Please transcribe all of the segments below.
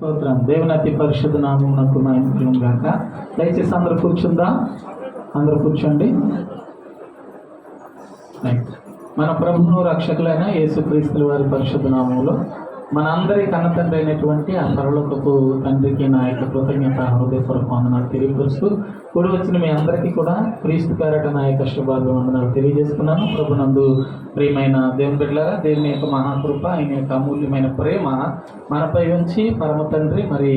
స్తోత్రం. దేవుని అతి పరిశుద్ధ నామమునకు మహిమ గాక. దయచేసి అందరూ కూర్చుందాం. అందరూ కూర్చోండి. మన ప్రభువును రక్షకులైన యేసుక్రీస్తుల వారి పరిశుద్ధ నామములో మన అందరి కన్నతండ్రి అయినటువంటి ఆ పరలోకపు తండ్రికి నా యొక్క కృతజ్ఞత హృదయపూర్వక వందనాలు తెలియపరుస్తూ కూడి వచ్చిన మీ అందరికీ కూడా క్రీస్తు పేరట నా యొక్క శుభాభివందనాలు తెలియజేస్తున్నాను. ప్రభునందు ప్రియమైన దేవుని బిడ్డలారా, దేవుని యొక్క మహాకృప, ఆయన యొక్క అమూల్యమైన ప్రేమ మనపై ఉంచి పరమ తండ్రి మరి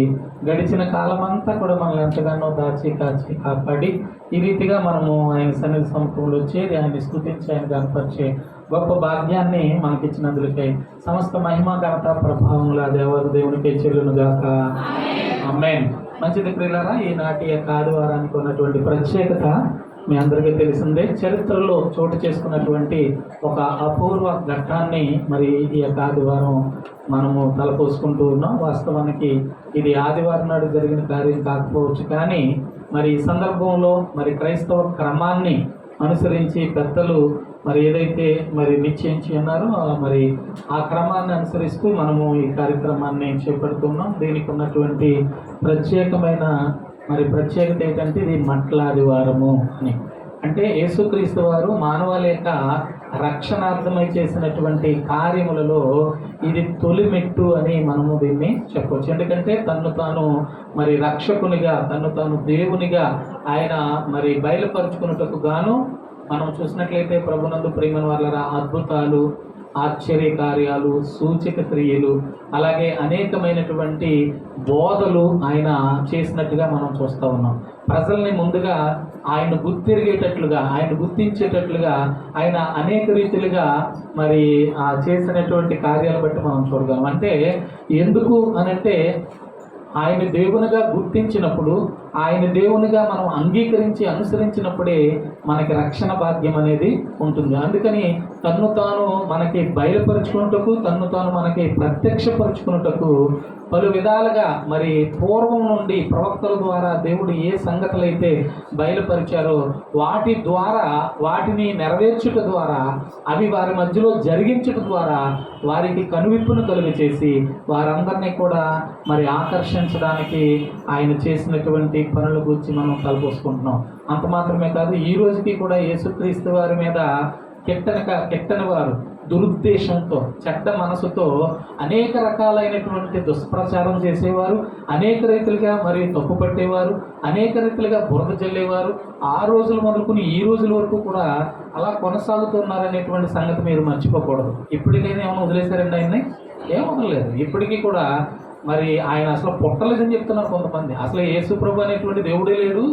గడిచిన కాలం అంతా కూడా మనల్ని ఎంతగానో దాచి కాచి కాపాడి ఈ రీతిగా మనము ఆయన సన్నిధి సముఖంలో చేరి ఆయన స్తుతించి ఆయన కనపరిచే గొప్ప భాగ్యాన్ని మనకిచ్చినందుకై సమస్త మహిమ ఘనత ప్రభావముల దేవునికే చెల్లును గాక. ఆమేన్. మంచిది ప్రియులారా, ఈనాటి యొక్క ఆదివారానికి ఉన్నటువంటి ప్రత్యేకత మీ అందరికీ తెలిసిందే. చరిత్రలో చోటు చేసుకున్నటువంటి ఒక అపూర్వ ఘట్టాన్ని మరి ఈ యొక్క ఆదివారం మనము తలపోసుకుంటూ ఉన్నాం. వాస్తవానికి ఇది ఆదివారం నాడు జరిగిన కార్యం కాకపోవచ్చు, కానీ మరి ఈ సందర్భంలో మరి క్రైస్తవ క్రమాన్ని అనుసరించి పెద్దలు మరి ఏదైతే మరి నిశ్చయించి ఉన్నారో మరి ఆ క్రమాన్ని అనుసరిస్తూ మనము ఈ కార్యక్రమాన్ని చేపడుతున్నాం. దీనికి ఉన్నటువంటి ప్రత్యేకమైన ప్రత్యేకత ఏంటంటే ఇది మట్ల ఆదివారము అని. అంటే యేసుక్రీస్తు వారు మానవాళి యొక్క రక్షణార్థమై చేసినటువంటి కార్యములలో ఇది తొలి మెట్టు అని మనము దీన్ని చెప్పవచ్చు. ఎందుకంటే తన్ను తాను మరి రక్షకునిగా, తన్ను తాను దేవునిగా ఆయన మరి బయలుపరుచుకున్నటకు గాను మనం చూసినట్లయితే ప్రభునందు ప్రేమను వాళ్ళ అద్భుతాలు, ఆశ్చర్య కార్యాలు, సూచక క్రియలు, అలాగే అనేకమైనటువంటి బోధలు ఆయన చేసినట్టుగా మనం చూస్తూ ఉన్నాం. ప్రజల్ని ముందుగా ఆయన గుర్తిరిగేటట్లుగా, ఆయన గుర్తించేటట్లుగా ఆయన అనేక రీతిలుగా మరి చేసినటువంటి కార్యాలు బట్టి మనం చూడగలం. అంటే ఎందుకు అనంటే ఆయన దేవునిగా గుర్తించినప్పుడు, ఆయన దేవునిగా మనం అంగీకరించి అనుసరించినప్పుడే మనకి రక్షణ భాగ్యం అనేది ఉంటుంది. అందుకని తన్ను తాను మనకి బయలుపరుచుకున్నటకు, తన్ను తాను మనకి ప్రత్యక్షపరుచుకున్నటకు పలు విధాలుగా మరి పూర్వం నుండి ప్రవక్తల ద్వారా దేవుడు ఏ సంగతులు అయితే బయలుపరిచారో వాటి ద్వారా, వాటిని నెరవేర్చుట ద్వారా, అవి వారి మధ్యలో జరిగించుట ద్వారా వారికి కనువిప్పును కలుగు చేసి వారందరినీ కూడా మరి ఆకర్షించడానికి ఆయన చేసినటువంటి పనుల గురించి మనం తలపోసుకుంటున్నాం. అంత మాత్రమే కాదు, ఈ రోజుకి కూడా యేసుక్రీస్తు వారి మీద కెట్టని వారు దురుద్దేశంతో, చెడ్డ మనసుతో అనేక రకాలైనటువంటి దుష్ప్రచారం చేసేవారు, అనేక రీతిలుగా మరి తప్పు పట్టేవారు, అనేక రీతిలుగా బురద చల్లేవారు. ఆ రోజులు మొదలుకుని ఈ రోజుల వరకు కూడా అలా కొనసాగుతున్నారనేటువంటి సంగతి మీరు మర్చిపోకూడదు. ఇప్పటికైనా ఏమైనా వదిలేశారండి ఆయన్ని? ఏం వదలలేదు. ఇప్పటికీ కూడా మరి ఆయన అసలు పుట్టలేదని చెప్తున్నారు కొంతమంది. అసలు యేసు ప్రభు అనేటువంటి దేవుడే లేడు.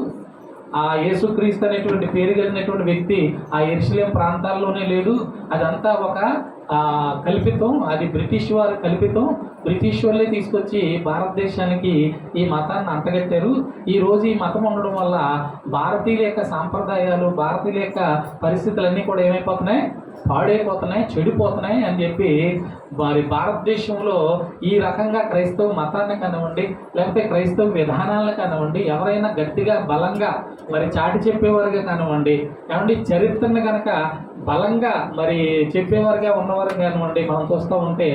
ఆ యేసుక్రీస్తు అనేటువంటి పేరు కలిగినటువంటి వ్యక్తి ఆ యెరూషలేం ప్రాంతాల్లోనే లేడు. అదంతా ఒక కల్పితం, అది బ్రిటిష్ వారి కల్పితం. బ్రిటిష్ వాళ్ళే తీసుకొచ్చి భారతదేశానికి ఈ మతాన్ని అంటగట్టారు. ఈరోజు ఈ మతం ఉండడం వల్ల భారతీయుల యొక్క సాంప్రదాయాలు, భారతీయుల యొక్క పరిస్థితులన్నీ కూడా ఏమైపోతున్నాయి? పాడైపోతున్నాయి, చెడిపోతున్నాయి అని చెప్పి మరి భారతదేశంలో ఈ రకంగా క్రైస్తవ మతాన్ని కానివ్వండి, లేకపోతే క్రైస్తవ విధానాలను కానివ్వండి, ఎవరైనా గట్టిగా బలంగా మరి చాటి చెప్పేవారుగా కానివ్వండి, ఏమండి చరిత్రను కనుక బలంగా మరి చెప్పేవారుగా ఉన్నవారు కానివ్వండి, మనం చూస్తూ ఉంటే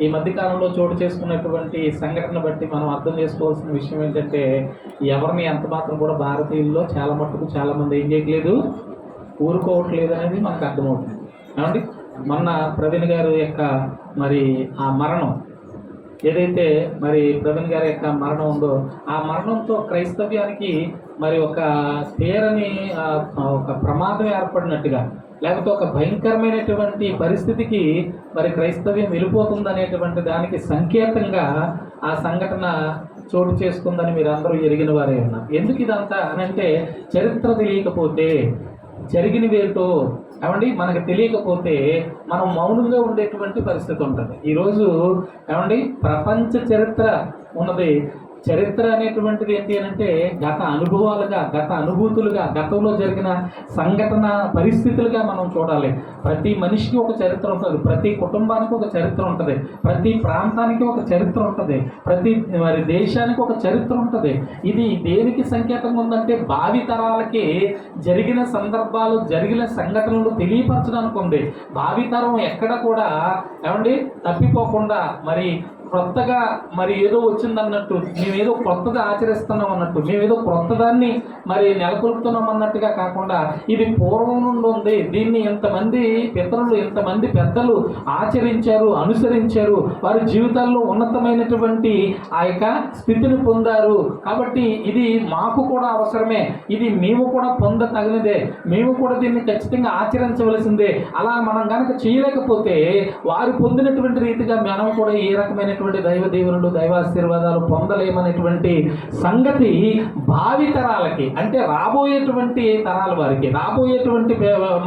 ఈ మధ్యకాలంలో చోటు చేసుకున్నటువంటి సంఘటన బట్టి మనం అర్థం చేసుకోవాల్సిన విషయం ఏంటంటే ఎవరిని ఎంత మాత్రం కూడా భారతీయుల్లో చాలా మట్టుకు చాలామంది ఏం చేయట్లేదు, ఊరుకోవట్లేదు అనేది మనకు అర్థమవుతుంది. ఏమండి మొన్న ప్రవీణ్ గారు యొక్క మరి ఆ మరణం ఏదైతే మరి ప్రవీణ్ గారి యొక్క మరణం ఉందో, ఆ మరణంతో క్రైస్తవ్యానికి మరి ఒక తీరని ఒక ప్రమాదం ఏర్పడినట్టుగా, లేకపోతే ఒక భయంకరమైనటువంటి పరిస్థితికి మరి క్రైస్తవ్యం వెళ్ళిపోతుంది అనేటువంటి దానికి సంకేతంగా ఆ సంఘటన చోటు చేసుకుందని మీరు అందరూ ఎరిగిన వారే ఉన్నారు. ఎందుకు ఇదంతా అనంటే చరిత్ర తెలియకపోతే జరిగినవేంటో ఏమండి మనకు తెలియకపోతే మనం మౌనంగా ఉండేటువంటి పరిస్థితి ఉంటుంది. ఈరోజు ఏమండి ప్రపంచ చరిత్ర ఉన్నది. చరిత్ర అనేటువంటిది ఏంటి అంటే గత అనుభవాలుగా, గత అనుభూతులుగా, గతంలో జరిగిన సంఘటన పరిస్థితులుగా మనం చూడాలి. ప్రతి మనిషికి ఒక చరిత్ర ఉంటుంది, ప్రతి కుటుంబానికి ఒక చరిత్ర ఉంటుంది, ప్రతి ప్రాంతానికి ఒక చరిత్ర ఉంటుంది, ప్రతి మరి దేశానికి ఒక చరిత్ర ఉంటుంది. ఇది దేనికి సంకేతంగా ఉందంటే భావి తరాలకి జరిగిన సందర్భాలు, జరిగిన సంఘటనలు తెలియపరచడానికి ఉంది. భావి తరం ఎక్కడ కూడా ఏమండి తప్పిపోకుండా మరి క్రొత్తగా మరి ఏదో వచ్చిందన్నట్టు, మేమేదో క్రొత్తగా ఆచరిస్తున్నాం అన్నట్టు, మేమేదో క్రొత్తదాన్ని మరి నెలకొల్పుతున్నాం అన్నట్టుగా కాకుండా ఇది పూర్వం నుండి ఉంది, దీన్ని ఇంతమంది పితరులు ఇంతమంది పెద్దలు ఆచరించారు, అనుసరించారు, వారి జీవితాల్లో ఉన్నతమైనటువంటి ఆ యొక్క స్థితిని పొందారు. కాబట్టి ఇది మాకు కూడా అవసరమే, ఇది మేము కూడా పొందతగినదే, మేము కూడా దీన్ని ఖచ్చితంగా ఆచరించవలసిందే. అలా మనం కనుక చేయలేకపోతే వారు పొందినటువంటి రీతిగా మనం కూడా ఏ రకమైనటువంటి దైవ దీవెనలు దైవాశీర్వాదాలు పొందలేమనేటువంటి సంగతి భావి తరాలకి, అంటే రాబోయేటువంటి తరాల వారికి, రాబోయేటువంటి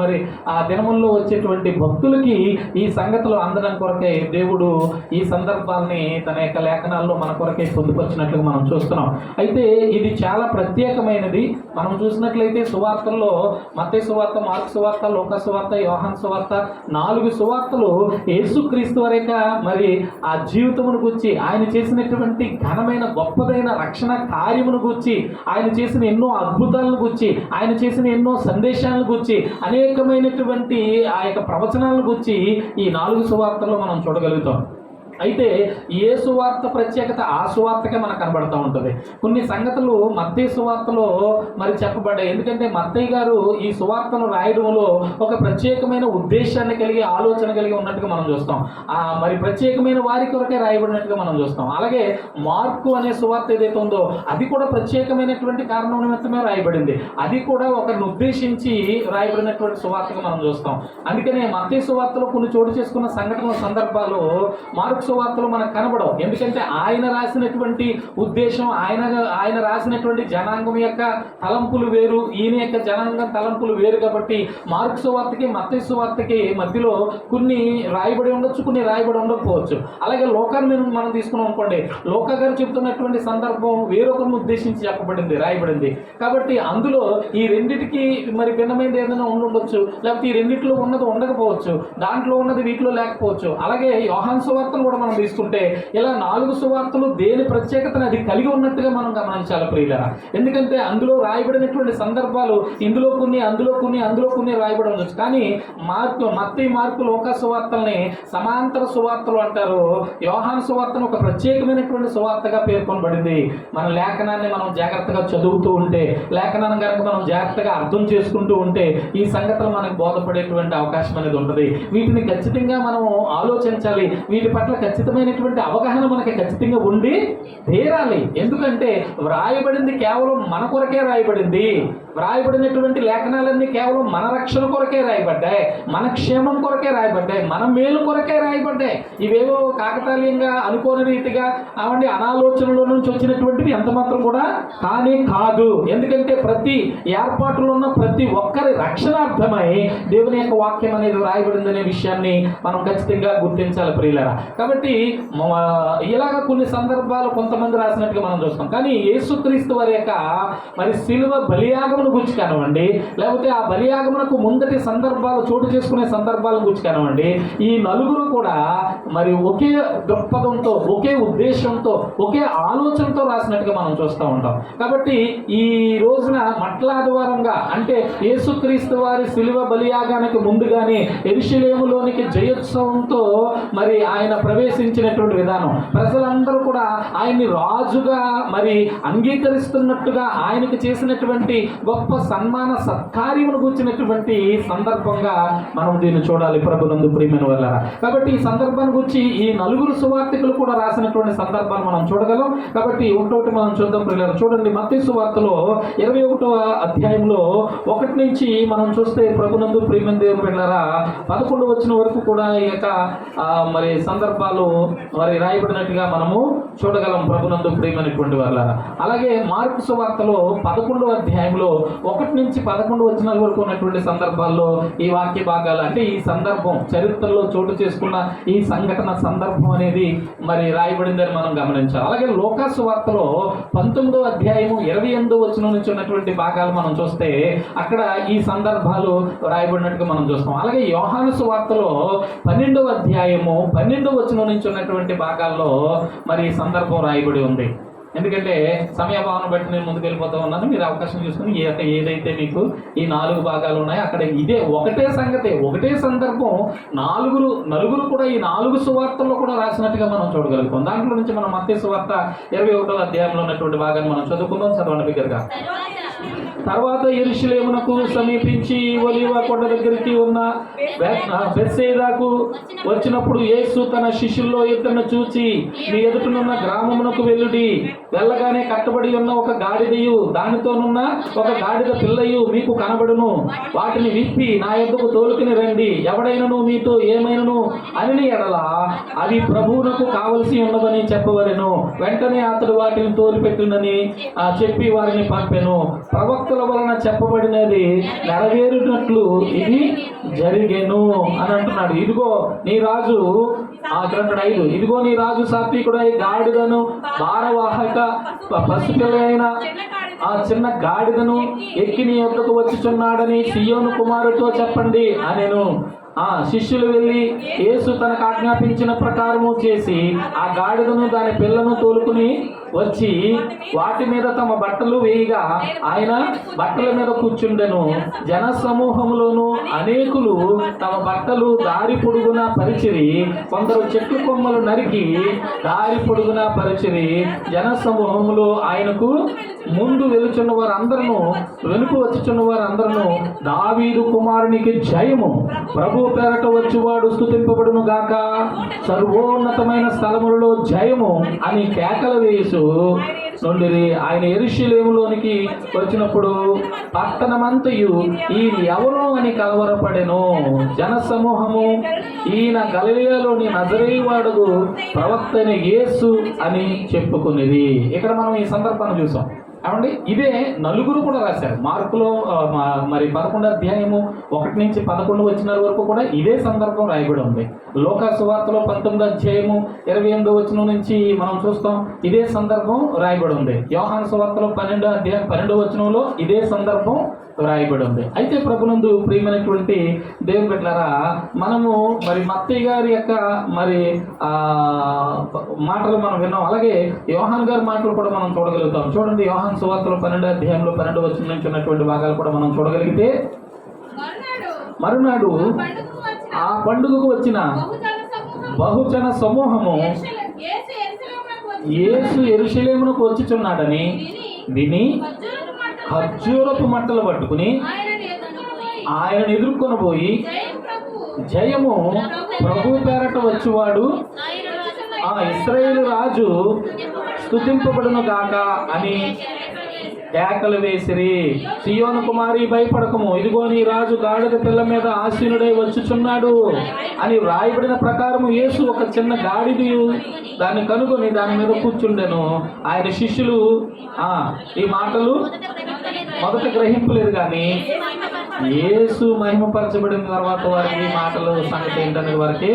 మరి ఆ దినముల్లో వచ్చేటువంటి భక్తులకి ఈ సంగతులు అందడం కొరకే దేవుడు ఈ సందర్భాన్ని తన యొక్క లేఖనాల్లో మన కొరకే పొందుపరిచినట్లుగా మనం చూస్తున్నాం. అయితే ఇది చాలా ప్రత్యేకమైనది. మనం చూసినట్లయితే సువార్తల్లో మత్తయి సువార్త, మార్కు సువార్త, లూకా సువార్త, యోహాను సువార్త, 4 సువార్తలు యేసుక్రీస్తు వారిక మరి ఆ జీవితమును గురించి, ఆయన చేసినటువంటి ఘనమైన గొప్పదైన రక్షణ కార్యమును గురించి, ఆయన చేసిన ఎన్నో అద్భుతాలను గురించి, ఆయన చేసిన ఎన్నో సందేశాలను గురించి, అనేకమైనటువంటి ఆ యొక్క ప్రవచనాలను గురించి ఈ 4 సువార్తల్లో మనం చూడగలుగుతాం. అయితే ఏ సువార్త ప్రత్యేకత ఆ సువార్తకే మనకు కనబడుతూ ఉంటుంది. కొన్ని సంగతులు మత్తయి సువార్తలో మరి చెప్పబడ్డాయి. ఎందుకంటే మత్తయి గారు ఈ సువార్తను రాయడంలో ఒక ప్రత్యేకమైన ఉద్దేశాన్ని కలిగి, ఆలోచన కలిగి ఉన్నట్టుగా మనం చూస్తాం. మరి ప్రత్యేకమైన వారి కొరకే రాయబడినట్టుగా మనం చూస్తాం. అలాగే మార్కు అనే సువార్త ఏదైతే ఉందో అది కూడా ప్రత్యేకమైనటువంటి కారణం నిమిత్తమే రాయబడింది. అది కూడా ఒకరిని ఉద్దేశించి రాయబడినటువంటి సువార్తగా మనం చూస్తాం. అందుకనే మత్తయి సువార్తలో కొన్ని చోటు చేసుకున్న సంఘటనల సందర్భాలు మార్కు సువార్తలు మనకు కనబడవు. ఎందుకంటే ఆయన రాసినటువంటి ఉద్దేశం, ఆయన రాసినటువంటి జనాంగం యొక్క తలంపులు వేరు, ఈయన యొక్క జనాంగం తలంపులు వేరు. కాబట్టి మార్కు సువార్తకి మత్తయి సువార్తకి మధ్యలో కొన్ని రాయబడి ఉండొచ్చు, కొన్ని రాయబడి ఉండకపోవచ్చు. అలాగే లోకాన్ని మనం తీసుకున్నాం అనుకోండి, లోకా గారు చెప్తున్నటువంటి సందర్భం వేరొకరిని ఉద్దేశించి చెప్పబడింది, రాయబడింది. కాబట్టి అందులో ఈ రెండిటికి మరి భిన్నమైనది ఏదైనా ఉండొచ్చు, లేకపోతే ఈ రెండిట్లో ఉన్నది ఉండకపోవచ్చు, దాంట్లో ఉన్నది వీటిలో లేకపోవచ్చు. అలాగే యోహాను సువార్తలు కూడా మనం తీసుకుంటే ఇలా 4 సువార్తలు దేని ప్రత్యేకతను అది కలిగి ఉన్నట్టుగా మనం గమనించాలి ప్రియులారా. ఎందుకంటే అందులో రాయబడినటువంటి సందర్భాలు ఇందులో కొన్ని, అందులో కొన్ని, అందులో కొన్ని రాయబడి ఉండొచ్చు. కానీ మత్తయి, మార్కు, లూకా సువార్తల్ని సమాంతర సువార్తలు అంటారు. యోహాను సువార్తను ఒక ప్రత్యేకమైనటువంటి సువార్తగా పేర్కొనబడింది. మన లేఖనాన్ని మనం జాగ్రత్తగా చదువుతూ ఉంటే, లేఖనాన్ని కనుక మనం జాగ్రత్తగా అర్థం చేసుకుంటూ ఉంటే ఈ సంగతులు మనకు బోధపడేటువంటి అవకాశం అనేది ఉంటుంది. వీటిని ఖచ్చితంగా మనం ఆలోచించాలి. వీటి పట్ల ఖచ్చితమైనటువంటి అవగాహన మనకి ఖచ్చితంగా ఉండి తీరాలి. ఎందుకంటే వ్రాయబడింది కేవలం మన కొరకే రాయబడింది. వ్రాయబడినటువంటి లేఖనాలన్నీ కేవలం మన రక్షణ కొరకే రాయబడ్డాయి, మన క్షేమం కొరకే రాయబడ్డాయి, మన మేలు కొరకే రాయబడ్డాయి. ఇవేవో కాకతాళీయంగా అనుకోని రీతిగా అవండి అనాలోచనలో నుంచి వచ్చినటువంటివి ఎంత మాత్రం కూడా కానీ కాదు. ఎందుకంటే ప్రతి ఏర్పాటులో ఉన్న ప్రతి ఒక్కరి రక్షణార్థమై దేవుని యొక్క వాక్యం అనేది రాయబడిందనే విషయాన్ని మనం ఖచ్చితంగా గుర్తించాలి ప్రియులారా. కాబట్టి ఇలాగ కొన్ని సందర్భాలు కొంతమంది రాసినట్టుగా మనం చూస్తాం. కానీ యేసుక్రీస్తు వారి యొక్క మరి శిలువ బలియాగమును గురించి కానివ్వండి, లేకపోతే ఆ బలియాగమునకు ముందటి సందర్భాలు చోటు చేసుకునే సందర్భాల గురించి కానివ్వండి, ఈ 4 కూడా మరి ఒకే దృక్పథంతో, ఒకే ఉద్దేశంతో, ఒకే ఆలోచనతో రాసినట్టుగా మనం చూస్తూ ఉంటాం. కాబట్టి ఈ రోజున మట్లాదివారంగా, అంటే యేసుక్రీస్తు వారి శిలువ బలియాగానికి ముందుగానే యెరూషలేములోనికి జయోత్సవంతో మరి ఆయన ప్రవేశించినటువంటి విధానం, ప్రజలందరూ కూడా ఆయన్ని రాజుగా మరి అంగీకరిస్తున్నట్టుగా ఆయనకు చేసినటువంటి గొప్ప సన్మాన సత్కార్యమును గురించినటువంటి సందర్భంగా మనం దీన్ని చూడాలి ప్రభునందు ప్రియమైన వాళ్ళారా. కాబట్టి ఈ సందర్భాన్ని గురించి ఈ 4 సువార్తికులు కూడా రాసినటువంటి సందర్భాలు మనం చూడగలం. కాబట్టి ఒకటొకటి మనం చూద్దాం ప్రియులారా. చూడండి, మత్తయి సువార్తలో 21వ అధ్యాయంలో 1 నుంచి మనం చూస్తే ప్రభునందు ప్రియమైన దేవుని బిడ్డలారా 11 వచ్చిన వరకు కూడా ఈ యొక్క మరి సందర్భాలు మరి రాయబడినట్టుగా మనము చూడగలం ప్రభునందు ప్రియమైనటువంటి వాళ్ళారా. అలాగే మార్కు సువార్తలో 11వ అధ్యాయంలో 1 నుంచి 11 వచనాల వరకు ఉన్నటువంటి సందర్భాల్లో ఈ వాక్య భాగాలు, అంటే ఈ సందర్భం చరిత్రలో చోటు చేసుకున్న ఈ సంఘటన సందర్భం అనేది మరి రాయబడిందని మనం గమనించాలి. అలాగే లూకా సువార్తలో 19వ అధ్యాయము 28వ వచనం నుంచి ఉన్నటువంటి భాగాలు మనం చూస్తే అక్కడ ఈ సందర్భాలు రాయబడినట్టుగా మనం చూస్తాం. అలాగే యోహాను సువార్తలో 12వ అధ్యాయము 12వ వచనం నుంచి ఉన్నటువంటి భాగాల్లో మరి ఈ సందర్భం రాయబడి ఉంది. ఎందుకంటే సమయభావన బట్టి నేను ముందుకు వెళ్ళిపోతూ ఉన్నాను. మీరు అవకాశం చూసుకుని ఏదైతే మీకు ఈ 4 భాగాలు ఉన్నాయో అక్కడ ఇదే ఒకటే సంగతి, ఒకటే సందర్భం నలుగురు కూడా ఈ 4 సువార్తల్లో కూడా రాసినట్టుగా మనం చూడగలుగుతాం. దాంట్లో నుంచి మనం మత్తయి సువార్త 21వ అధ్యాయంలో ఉన్నటువంటి భాగాన్ని మనం చదువుకుందాం. చదవండి బిగ్గరగా. తర్వాత యెరూషలేమునకు సమీపించి ఒలీవ కొండ దగ్గరికి ఉన్న బెత్సైదాకు వచ్చినప్పుడు యేసు తన శిష్యుల్లో ఇద్దరిని చూచి, మీ ఎదుటనున్న గ్రామమునకు వెళ్ళుడి, వెళ్ళగానే కట్టబడి ఉన్న ఒక గాడిదయు దానితోనున్న ఒక గాడిద పిల్లయు మీకు కనబడును, వాటిని విప్పి నా యొద్దకు తోలుకుని రండి, ఎవడైనను మీతో ఏమైనను అని ఎడల అవి ప్రభువునకు కావలసి ఉన్నదని చెప్పవలెను. వెంటనే అతడు వాటిని తోలిపెట్టునని చెప్పి వారిని పంపెను. ప్రవక్తల వలన చెప్పబడినది నెరవేరునట్లు ఇది జరిగెను అని అంటున్నాడు. ఇదిగో నీ రాజు 5 ఇదిగో నీ రాజు సాత్వికుడై గాడిదను భారవాహక పసిపిల్ల అయిన ఆ చిన్న గాడిదను ఎక్కి నీ యొద్దకు వచ్చుచున్నాడని సియోను కుమారుడితో చెప్పండి అనెను. శిష్యులు వెళ్ళి యేసు తనకు ఆజ్ఞాపించిన ప్రకారము చేసి ఆ గాడిదను దాని పిల్లను తోలుకుని వచ్చి వాటి మీద తమ బట్టలు వేయగా ఆయన బట్టల మీద కూర్చుండెను. జన సమూహంలోను అనేకులు తమ బట్టలు దారి పొడుగున పరిచిరి, కొందరు చెట్టు కొమ్మలు నరికి దారి పొడుగున పరిచిరి. జన సమూహంలో ఆయనకు ముందు వెలుచున్న వారందరూ వెనుక వచ్చుచున్న వారందరూ దావీదు కుమారునికి జయము, ప్రభు పేరట వచ్చువాడు స్తుతింపబడును గాక, సర్వోన్నతమైన స్థలములలో జయము అని కేకలు వేసు నుండిరి. ఆయన యెరూషలేములోనికి వచ్చినప్పుడు పట్టణమంతయు ఈయన ఎవరో అని కలవరపడెను. జన సమూహము ఈయన గలిలయలోని నజరేయువాడు ప్రవక్త అయిన యేసు అని చెప్పుకునేది. ఇక్కడ మనం ఈ సందర్భాన్ని చూసాం. ఏమండి, ఇదే నలుగురు కూడా రాశారు. మార్కులో మరి 11వ అధ్యాయము 1 నుంచి 11 వచనాల వరకు కూడా ఇదే సందర్భం రాయబడి ఉంది. లోకా సువార్తలో 19వ అధ్యాయము 28వ వచనం నుంచి మనం చూస్తాం, ఇదే సందర్భం రాయబడి ఉంది. యోహాను సువార్తలో 12వ అధ్యాయం 12వ వచనంలో ఇదే సందర్భం రాయబడి ఉంది. అయితే ప్రభునందు ప్రియమైనటువంటి దేవుని బిడ్డలారా, మనము మరి మత్తయి గారి యొక్క మరి మాటలు మనం విన్నాం. అలాగే యోహాను గారి మాటలు కూడా మనం చూడగలుగుతాం. చూడండి, యోహాను సువార్తలో 12వ అధ్యాయంలో 12వ వచనం నుంచి ఉన్నటువంటి భాగాలు కూడా మనం చూడగలిగితే, మరునాడు ఆ పండుగకు వచ్చిన బహుజన సమూహము యేసు యెరూషలేమునకు వచ్చుచున్నాడని విని ఖర్జూరపు మట్టలు పట్టుకుని ఆయనను ఎదుర్కొని పోయి, జయము, ప్రభు పేరట వచ్చువాడు ఆ ఇశ్రాయేలు రాజు స్తుతింపబడును గాక అని కేకలు వేసిరి. సియోను కుమారి భయపడకము, ఇదిగో నీ రాజు గాడిద పిల్ల మీద ఆసీనుడై వచ్చుచున్నాడు అని వ్రాయబడిన ప్రకారము యేసు ఒక చిన్న గాడిదయు దాన్ని కనుగొని దాని మీద కూర్చుండెను. ఆయన శిష్యులు ఈ మాటలు మొదట గ్రహింపలేదు, కానీ యేసు మహిమపరచబడిన తర్వాత వారికి ఈ మాటలు సంగతి ఏంటనేది వారికి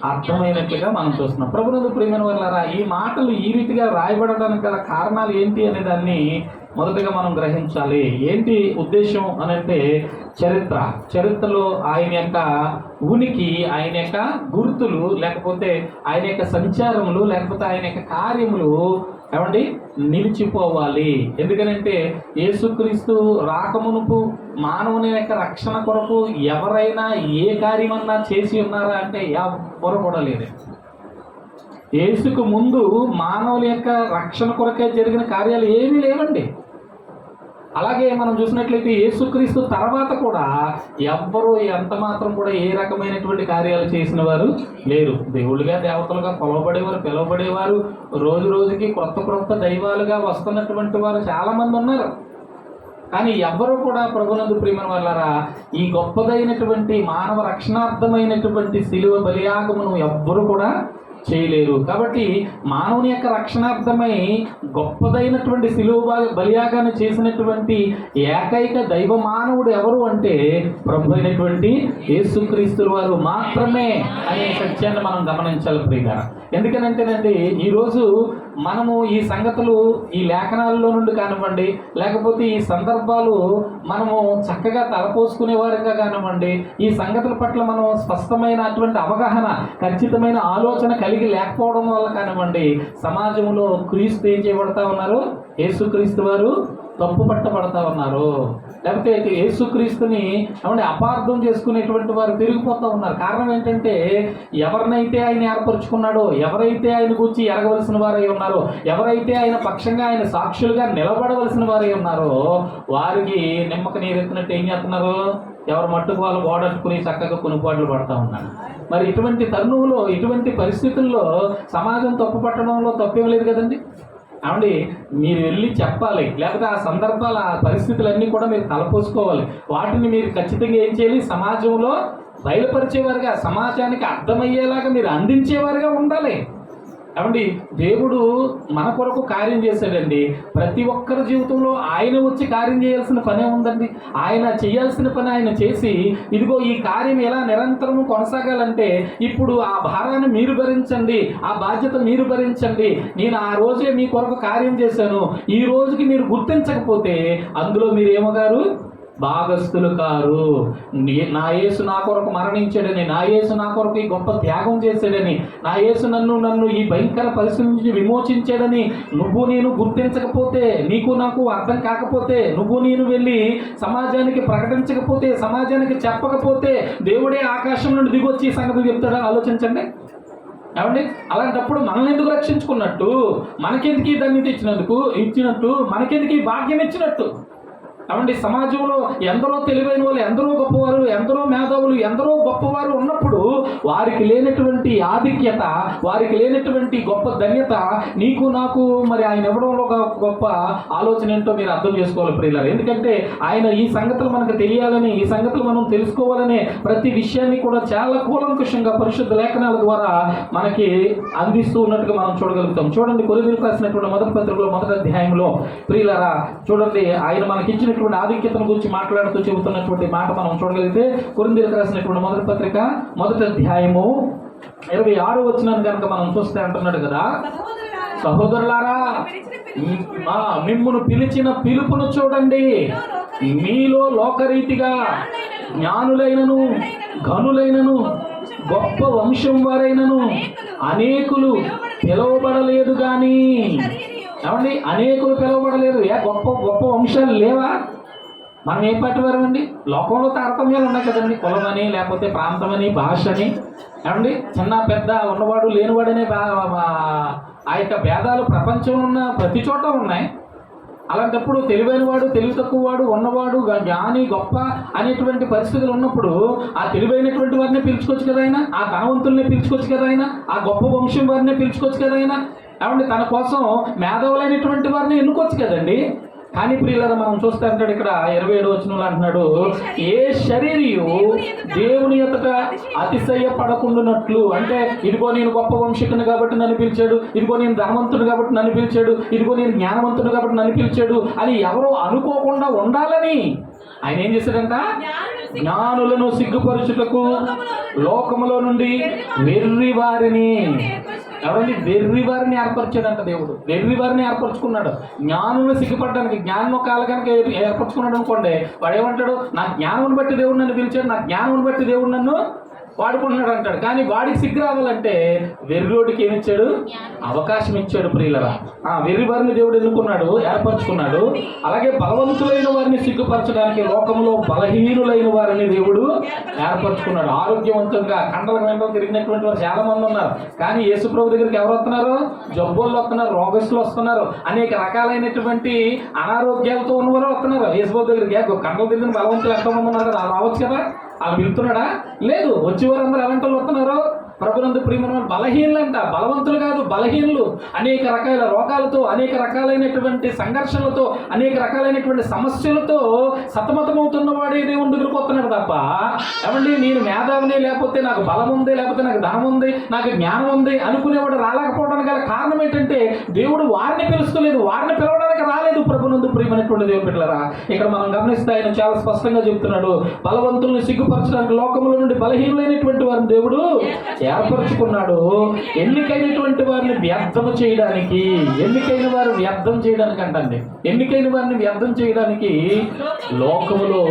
అర్థమైనట్లుగా మనం చూస్తున్నాం. ప్రభునందు ప్రియమైన వారలారా, ఈ మాటలు ఈ రీతిగా రాయబడడానికి గల కారణాలు ఏంటి అనే దాన్ని మొదటగా మనం గ్రహించాలి. ఏంటి ఉద్దేశం అని అంటే, చరిత్రలో ఆయన యొక్క ఉనికి, ఆయన యొక్క గుర్తులు, లేకపోతే ఆయన యొక్క సంచారములు, లేకపోతే ఆయన యొక్క కార్యములు ఏమండి నిలిచిపోవాలి. ఎందుకనంటే యేసుక్రీస్తు రాకమునుపు మానవుని యొక్క రక్షణ కొరకు ఎవరైనా ఏ కార్యమన్నా చేసి ఉన్నారా అంటే ఎవరు కూడా లేదు. యేసుకు ముందు మానవుల యొక్క రక్షణ కొరకే జరిగిన కార్యాలు ఏమీ లేవండి. అలాగే మనం చూసినట్లయితే యేసుక్రీస్తు తర్వాత కూడా ఎవ్వరూ ఎంత మాత్రం కూడా ఏ రకమైనటువంటి కార్యాలు చేసిన వారు లేరు. దేవుళ్ళుగా దేవతలుగా పిలువబడేవారు రోజు రోజుకి క్రొత్త దైవాలుగా వస్తున్నటువంటి వారు చాలామంది ఉన్నారు. కానీ ఎవ్వరూ కూడా ప్రభునందు ప్రియమైన వాళ్ళారా, ఈ గొప్పదైనటువంటి మానవ రక్షణార్థమైనటువంటి శిలువ బలియాగమును ఎవ్వరూ కూడా చేయలేరు. కాబట్టి మానవుని యొక్క రక్షణార్థమై గొప్పదైనటువంటి శిలువ బలియాగాన్ని చేసినటువంటి ఏకైక దైవ మానవుడు ఎవరు అంటే ప్రభు అయినటువంటి యేసుక్రీస్తు వారు మాత్రమే అనే సత్యాన్ని మనం గమనించాలి ప్రియులారా. ఎందుకనంటేనండి, ఈరోజు మనము ఈ సంగతులు ఈ లేఖనాల్లో నుండి కానివ్వండి, లేకపోతే ఈ సందర్భాలు మనము చక్కగా తలపోసుకునే వారిగా కానివ్వండి, ఈ సంగతుల పట్ల మనం స్పష్టమైనటువంటి అవగాహన, ఖచ్చితమైన ఆలోచన కలిగి లేకపోవడం వల్ల కానివ్వండి, సమాజంలో క్రీస్తు ఏం చేయబడతా ఉన్నారు? యేసుక్రీస్తు వారు తప్పు పట్టబడతా ఉన్నారు. లేకపోతే యేసుక్రీస్తుని అపార్థం చేసుకునేటువంటి వారు పెరిగిపోతూ ఉన్నారు. కారణం ఏంటంటే, ఎవరినైతే ఆయన ఏర్పరచుకున్నాడో, ఎవరైతే ఆయన గురించి ఎరగవలసిన వారై ఉన్నారో, ఎవరైతే ఆయన పక్షంగా ఆయన సాక్షులుగా నిలబడవలసిన వారై ఉన్నారో, వారికి నిమ్మక నీరెత్తినట్టు ఏం చేస్తున్నారు? ఎవరు మట్టుకు వాళ్ళు ఓడట్టుకుని చక్కగా కొనుపాట్లు పడతా ఉన్నారు. మరి ఇటువంటి తరుణంలో, ఇటువంటి పరిస్థితుల్లో సమాజం తప్పు పట్టడంలో తప్పేం లేదు కదండి. ఏమండి, మీరు వెళ్ళి చెప్పాలి, లేకపోతే ఆ సందర్భాలు, ఆ పరిస్థితులన్నీ కూడా మీరు తలపోసుకోవాలి. వాటిని మీరు ఖచ్చితంగా ఏం చేయాలి? సమాజంలో బయలుపరిచేవారుగా, సమాజానికి అర్థమయ్యేలాగా మీరు అందించేవారుగా ఉండాలి. ఏమండి, దేవుడు మన కొరకు కార్యం చేశాడండి. ప్రతి ఒక్కరి జీవితంలో ఆయన వచ్చి కార్యం చేయాల్సిన పనే ఉందండి. ఆయన చేయాల్సిన పని ఆయన చేసి, ఇదిగో ఈ కార్యం ఎలా నిరంతరము కొనసాగాలంటే, ఇప్పుడు ఆ భారాన్ని మీరు భరించండి, ఆ బాధ్యత మీరు భరించండి. నేను ఆ రోజే మీ కొరకు కార్యం చేశాను, ఈ రోజుకి మీరు గుర్తించకపోతే అందులో మీరేమో గారు భాగస్థులు కారు. నా యేసు నా కొరకు మరణించాడని, నా యేసు నా కొరకు ఈ గొప్ప త్యాగం చేశాడని, నా యేసు నన్ను ఈ భయంకర పరిస్థితి నుంచి విమోచించాడని నువ్వు నేను గుర్తించకపోతే, నీకు నాకు అర్థం కాకపోతే, నువ్వు నేను వెళ్ళి సమాజానికి ప్రకటించకపోతే, సమాజానికి చెప్పకపోతే, దేవుడే ఆకాశం నుండి దిగొచ్చి ఈ సంగతి చెప్తాడా? ఆలోచించండి. ఏమండి, అలాంటప్పుడు మనల్ని ఎందుకు రక్షించుకున్నట్టు, మనకెందుకు ఈ ధన్యత ఇచ్చినట్టు, మనకెందుకు ఈ భాగ్యం ఇచ్చినట్టు? కాబట్టి సమాజంలో ఎందరో తెలివైన వాళ్ళు, ఎందరో గొప్పవారు, ఎందరో మేధావులు, ఎందరో గొప్పవారు ఉన్నప్పుడు వారికి లేనటువంటి ఆధిక్యత, వారికి లేనటువంటి గొప్ప ధన్యత నీకు నాకు మరి ఆయన ఇవ్వడంలో గొప్ప ఆలోచన ఏంటో మీరు అర్థం చేసుకోవాలి ప్రియులారా. ఎందుకంటే ఆయన ఈ సంగతులు మనకు తెలియాలని, ఈ సంగతులు మనం తెలుసుకోవాలనే ప్రతి విషయాన్ని కూడా చాలా కూలంకుషంగా పరిశుద్ధ లేఖనాల ద్వారా మనకి అందిస్తూ ఉన్నట్టుగా మనం చూడగలుగుతాం. చూడండి, కొరింథీయులకు రాసినటువంటి మొదటి పత్రికలో 1వ అధ్యాయంలో ప్రియులారా చూడండి, ఆయన మనకి ఇచ్చిన ఆధిక్యతను గురించి మాట్లాడుతూ చెబుతున్నటువంటి మాట మనం చూడగలిగితే, కొరింథీయులకు రాసినటువంటి మొదటి పత్రిక 1వ అధ్యాయము 26వ వచనాన్ని కనుక మనం చూస్తే అంటున్నాడు కదా, సహోదరులారా మిమ్మును పిలిచిన పిలుపును చూడండి, మీలో లోకరీతిగా జ్ఞానులైనను ఘనులైనను గొప్ప వంశం వారైనను అనేకులు పిలువబడలేదు గాని. ఏమండి, అనేకులు పిలువబడలేదు. గొప్ప గొప్ప వంశాలు లేవా? మనం ఏ పాటి వారు అండి? లోకంలో తారతమ్యాలు ఉన్నాయి కదండి, కులమని, లేకపోతే ప్రాంతమని, భాష అని. ఏమండి, చిన్న పెద్ద ఉన్నవాడు లేనివాడనే ఆ యొక్క భేదాలు ప్రపంచంలో ఉన్న ప్రతి చోట ఉన్నాయి. అలాంటప్పుడు తెలివైన వాడు, తెలివి తక్కువ వాడు, ఉన్నవాడు, జ్ఞాని, గొప్ప అనేటువంటి పరిస్థితులు ఉన్నప్పుడు ఆ తెలివైనటువంటి వారిని పిలుచుకోవచ్చు కదా ఆయన, ఆ ధనవంతుల్ని పిలుచుకోవచ్చు కదా ఆయన, ఆ గొప్ప వంశం వారిని పిలుచుకోవచ్చు కదా ఆయన. ఏమంటే తన కోసం మేధావులైనటువంటి వారిని ఎన్నుకోవచ్చు కదండి. కానీ ప్రియులారా మనం చూస్తే అంటాడు ఇక్కడ 27వ వచనంలో అంటున్నాడు, ఏ శరీరియు దేవుని ఎదుట అతిశయపడకుండానట్లు. అంటే ఇదిగో నేను గొప్ప వంశకుని కాబట్టి నన్ను పిలిచాడు, ఇదిగో నేను ధనవంతుడు కాబట్టి నన్ను పిలిచాడు, ఇదిగో నేను జ్ఞానవంతుడు కాబట్టి నన్ను పిలిచాడు అని ఎవరో అనుకోకుండా ఉండాలని ఆయన ఏం చేశాడంట? జ్ఞానులను సిగ్గుపరచుటకు లోకములో నుండి వెర్రి వారిని, ఎవరండి? వెర్రి వారిని ఏర్పరిచాడంట దేవుడు. వెర్రి వారిని ఏర్పరచుకున్నాడు జ్ఞానులను సిగ్గుపడడానికి. జ్ఞానం కాల కనుక ఏర్పరచుకున్నాడు అనుకోండి, వాడు ఏమంటాడు? నా జ్ఞానం బట్టి దేవుడు నన్ను పిలిచాడు, నా జ్ఞానం బట్టి దేవుడు నన్ను వాడుకుంటున్నాడు అంటాడు. కానీ వాడికి సిగ్గు రావాలంటే వెర్రోడికి ఏమిచ్చాడు? అవకాశం ఇచ్చాడు ప్రియులరా. వెర్రి వారిని దేవుడు ఎన్నుకున్నాడు, ఏర్పరచుకున్నాడు. అలాగే బలవంతులైన వారిని సిగ్గుపరచడానికి లోకంలో బలహీనులైన వారిని దేవుడు ఏర్పరచుకున్నాడు. ఆరోగ్యవంతంగా కండల వెంటనే తిరిగినటువంటి వారు చాలా మంది ఉన్నారు. కానీ యేసుప్రభు దగ్గరికి ఎవరు వస్తున్నారు? జబ్బుల్లో వస్తున్నారు, రోగస్తులు వస్తున్నారు, అనేక రకాలైనటువంటి అనారోగ్యాలతో ఉన్నవారు వస్తున్నారు యేసుప్రభు దగ్గరికి. కండలు తిరిగిన బలవంతులు ఎంతమంది ఉన్నారు? రావచ్చు కదా. అలా పిలుతున్నాడా? లేదు. వచ్చేవారందరూ ఎలాంటి వాళ్ళు వస్తున్నారు? ప్రభునందు ప్రియమైన బలహీనులు అంట, బలవంతులు కాదు, బలహీనులు. అనేక రకాల రోగాలతో, అనేక రకాలైనటువంటి సంఘర్షణలతో, అనేక రకాలైనటువంటి సమస్యలతో సతమతమవుతున్న వాడే దేవుని దగ్గరికి వస్తున్నాడు తప్ప, ఏమండి నేను మేధావిని, లేకపోతే నాకు బలం ఉంది, లేకపోతే నాకు ధనం ఉంది, నాకు జ్ఞానం ఉంది అనుకునేవాడు రాలేకపోవడానికి గల కారణం ఏంటంటే దేవుడు వారిని పిలుస్తలేదు, వారిని పిలవడానికి రాలేదు. ప్రభునందు ప్రియమైనటువంటి దేవుని బిడ్డలారా, ఇక్కడ మనం గమనిస్తే ఆయన చాలా స్పష్టంగా చెబుతున్నాడు, బలవంతుల్ని సిగ్గుపరచడానికి లోకంలో నుండి బలహీనులైనటువంటి వారిని దేవుడు ఏర్పరచుకున్నాడు. ఎన్నికైనటువంటి వారిని వ్యర్థము చేయడానికి, ఎన్నికైన వారు వ్యర్థం చేయడానికి అంటండి, ఎన్నికైన వారిని వ్యర్థం చేయడానికి లోకములో